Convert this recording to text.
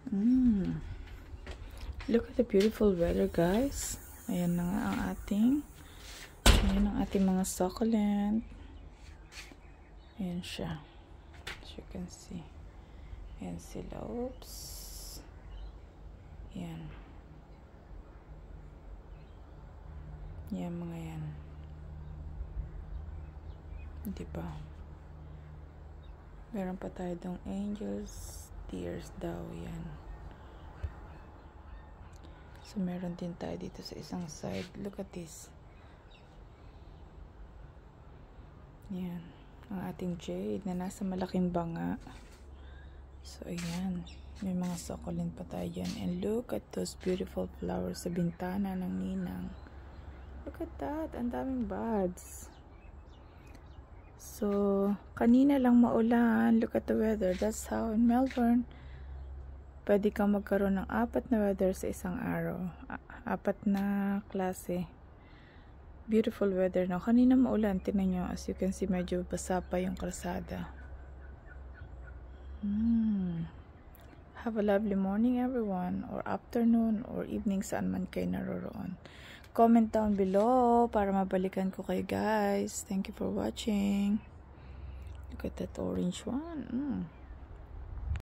Mm. Look at the beautiful weather, guys. Ayan na nga ang ating mga succulent. Ayan siya. As you can see. Ayan sila. Oops. Ayan. Ayan mga yan. Diba? Meron pa tayo dong angels, tears daw. Yan. So, meron din tayo dito sa isang side. Look at this. Yan. Ang ating jade na nasa malaking banga. So, ayan. May mga succulent pa tayo dyan. And look at those beautiful flowers sa bintana ng ninang. Look at that. Ang daming buds. So, kanina lang maulan. Look at the weather. That's how in Melbourne, pwede kang magkaroon ng 4 na weather sa isang araw. 4 na klase. Beautiful weather na. Kanina maulan. Tingnan nyo. As you can see, medyo basa pa yung kalsada. Have a lovely morning, everyone. Or afternoon or evening, saan man kayo naroroon. Comment down below para mabalikan ko kayo, guys. Thank you for watching. Look at that orange one.